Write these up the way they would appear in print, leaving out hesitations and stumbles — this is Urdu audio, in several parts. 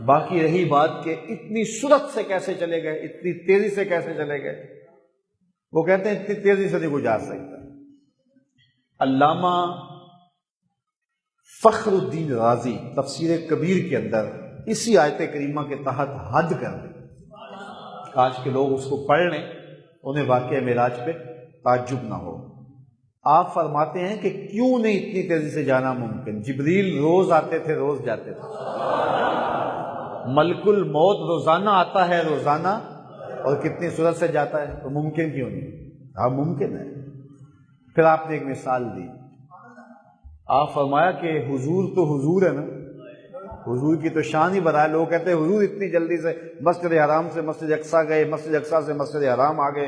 باقی رہی بات کہ اتنی سرعت سے کیسے چلے گئے، اتنی تیزی سے کیسے چلے گئے، وہ کہتے ہیں اتنی تیزی سے نہیں کوئی جا سکتا۔ علامہ فخر الدین رازی تفسیر کبیر کے اندر اسی آیت کریمہ کے تحت حد کر دیں، کاش کے لوگ اس کو پڑھ لیں، انہیں واقعہ معراج پہ تعجب نہ ہو۔ آپ فرماتے ہیں کہ کیوں نہیں اتنی تیزی سے جانا ممکن؟ جبریل روز آتے تھے، روز جاتے تھے، ملک الموت روزانہ آتا ہے، روزانہ، اور کتنی سرعت سے جاتا ہے، تو ممکن کیوں نہیں؟ ہاں ممکن ہے۔ پھر آپ نے ایک مثال دی، آپ فرمایا کہ حضور تو حضور ہے نا، حضور کی تو شان ہی بڑا ہے۔ لوگ کہتے ہیں حضور اتنی جلدی سے مسجد حرام سے مسجد اقصیٰ گئے، مسجد اقصیٰ سے مسجد حرام آ گئے،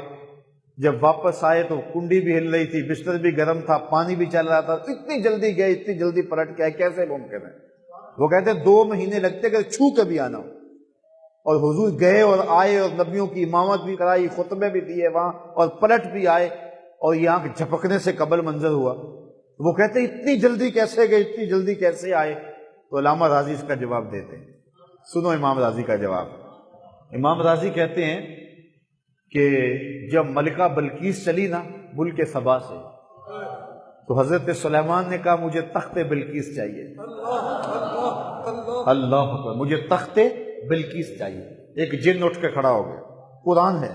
جب واپس آئے تو کنڈی بھی ہل رہی تھی، بستر بھی گرم تھا، پانی بھی چل رہا تھا، اتنی جلدی گئے، اتنی جلدی پلٹ کے آئے، کیسے ممکن ہے؟ وہ کہتے ہیں 2 مہینے لگتے کہ چھو کے بھی آنا ہو، اور حضور گئے اور آئے اور نبیوں کی امامت بھی کرائی، خطبے بھی دیے وہاں، اور پلٹ بھی آئے، اور یہ آنکھ جھپکنے سے قبل منظر ہوا۔ وہ کہتے ہیں اتنی جلدی کیسے گئے، اتنی جلدی کیسے آئے؟ تو علامہ راضی اس کا جواب دیتے ہیں، سنو امام راضی کا جواب۔ امام راضی کہتے ہیں کہ جب ملکہ بلقیس چلی نا ملک سبا سے، تو حضرت سلیمان نے کہا مجھے تخت بلقیس چاہیے، اللہ اکبر، مجھے تخت بلقیس چاہیے۔ ایک جن اٹھ کے کھڑا ہو گیا، قرآن ہے،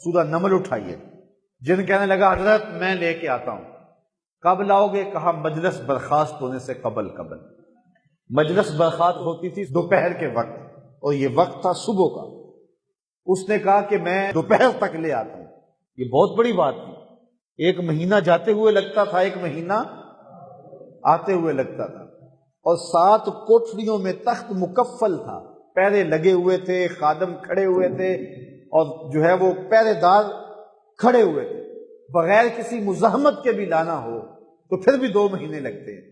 سورہ نمل اٹھائیے۔ جن کہنے لگا حضرت میں لے کے آتا ہوں۔ کب لاؤ گے؟ کہا مجلس برخاست ہونے سے قبل۔ مجلس برخاست ہوتی تھی دوپہر کے وقت، اور یہ وقت تھا صبح کا۔ اس نے کہا کہ میں دوپہر تک لے آتا ہوں۔ یہ بہت بڑی بات تھی، 1 مہینہ جاتے ہوئے لگتا تھا، 1 مہینہ آتے ہوئے لگتا تھا، اور 7 کوٹھریوں میں تخت مکفل تھا، پہرے لگے ہوئے تھے، خادم کھڑے ہوئے تھے، اور جو ہے وہ پہرے دار کھڑے ہوئے تھے، بغیر کسی مزاحمت کے بھی لانا ہو تو پھر بھی 2 مہینے لگتے ہیں۔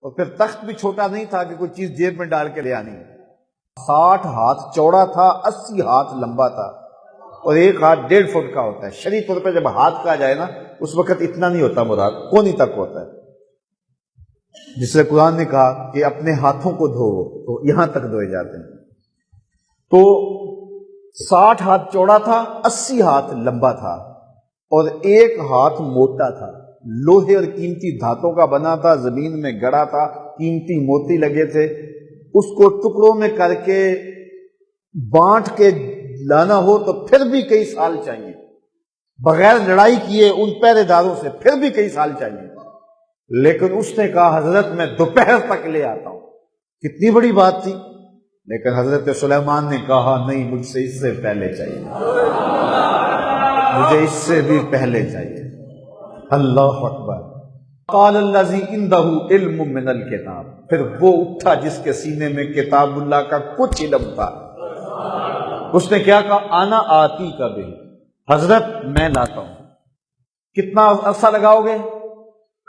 اور پھر تخت بھی چھوٹا نہیں تھا کہ کوئی چیز جیب میں ڈال کے لے آنی، 60 ہاتھ چوڑا تھا، 80 ہاتھ لمبا تھا، اور 1 ہاتھ 1.5 فٹ کا ہوتا ہے۔ شرعی طور پہ جب ہاتھ کہا جائے نا اس وقت اتنا نہیں ہوتا مراد، کونی تک ہوتا ہے، جس سے قرآن نے کہا کہ اپنے ہاتھوں کو دھوؤ، تو یہاں تک دھوئے جاتے ہیں۔ تو 60 ہاتھ چوڑا تھا، 80 ہاتھ لمبا تھا، اور 1 ہاتھ موٹا تھا، لوہے اور قیمتی دھاتوں کا بنا تھا، زمین میں گڑا تھا، قیمتی موتی لگے تھے۔ اس کو ٹکڑوں میں کر کے بانٹ کے لانا ہو تو پھر بھی کئی سال چاہیے، بغیر لڑائی کیے ان پہرے داروں سے پھر بھی کئی سال چاہیے۔ لیکن اس نے کہا حضرت میں دوپہر تک لے آتا ہوں۔ کتنی بڑی بات تھی، لیکن حضرت سلیمان نے کہا نہیں، مجھ سے اس سے پہلے چاہیے، مجھے اس سے بھی پہلے چاہیے۔ اللہ اکبر۔ قال الذی عندہ علم من الکتاب، پھر وہ اٹھا جس کے سینے میں کتاب اللہ کا کچھ علم تھا۔ اس نے کیا کہا؟ انا آتی کا بھی، حضرت میں لاتا ہوں۔ کتنا عرصہ لگاؤ گے؟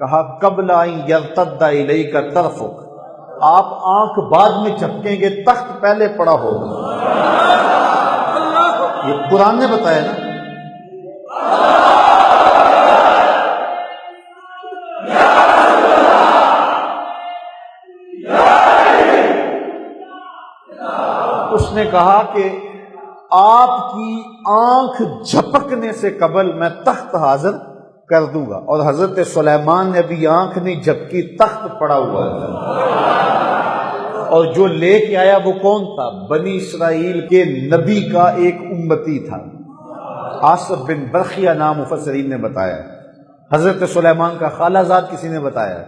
کہا قبل ان یرتد الیک طرفک، آپ آنکھ بعد میں جھپکیں گے، تخت پہلے پڑا ہوگا۔ یہ قرآن نے بتایا نا۔ اس نے کہا کہ آپ کی آنکھ جھپکنے سے قبل میں تخت حاضر کر دوں گا، اور حضرت سلیمان نے ابھی آنکھ نہیں جھپکی، تخت پڑا ہوا تھا۔ اور جو لے کے آیا وہ کون تھا؟ بنی اسرائیل کے نبی کا ایک امتی تھا، آصف بن برخیہ نام مفسرین نے بتایا۔ حضرت سلیمان کا خالہ زاد کسی نے بتایا،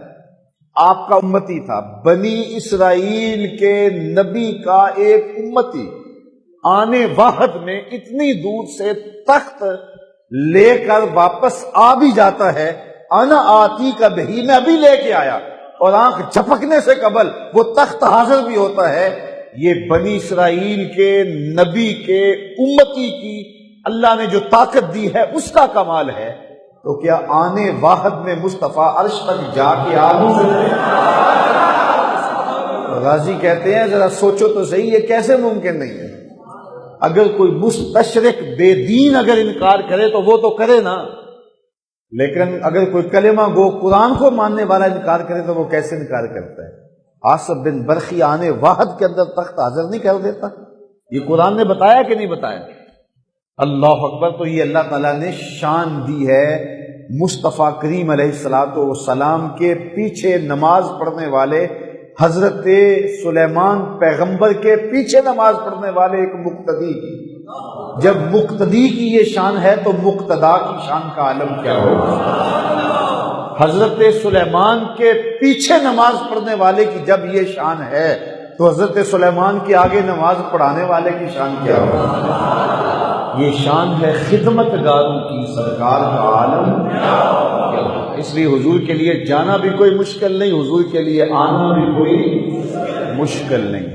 آپ کا امتی تھا، بنی اسرائیل کے نبی کا ایک امتی آنے واحد میں اتنی دور سے تخت لے کر واپس آ بھی جاتا ہے۔ انا آتی کا بہی، میں ابھی لے کے آیا، اور آنکھ جھپکنے سے قبل وہ تخت حاضر بھی ہوتا ہے۔ یہ بنی اسرائیل کے نبی کے امتی کی اللہ نے جو طاقت دی ہے اس کا کمال ہے، تو کیا آنے واحد میں مصطفیٰ عرش تک جا کے آ نہیں سکتے؟ غازی کہتے ہیں ذرا سوچو تو صحیح، یہ کیسے ممکن نہیں ہے؟ اگر کوئی مستشرق بے دین اگر انکار کرے تو وہ تو کرے نا، لیکن اگر کوئی کلمہ گو قرآن کو ماننے والا انکار کرے تو وہ کیسے انکار کرتا ہے؟ آصف بن برخی آنے واحد کے اندر تخت حاضر نہیں کر دیتا؟ یہ قرآن نے بتایا کہ نہیں بتایا؟ اللہ اکبر۔ تو یہ اللہ تعالیٰ نے شان دی ہے مصطفیٰ کریم علیہ الصلوۃ والسلام کے پیچھے نماز پڑھنے والے حضرت سلیمان پیغمبر کے پیچھے نماز پڑھنے والے ایک مقتدی کی۔ جب مقتدی کی یہ شان ہے تو مقتدا کی شان کا عالم کیا ہوگا؟ حضرت سلیمان کے پیچھے نماز پڑھنے والے کی جب یہ شان ہے تو حضرت سلیمان کے آگے نماز پڑھانے والے کی شان کیا ہوگا؟ یہ شان ہے خدمت گاروں کی، سرکار کا عالم کیا ہوگا؟ اس لیے حضور کے لیے جانا بھی کوئی مشکل نہیں، حضور کے لیے آنا بھی کوئی مشکل نہیں۔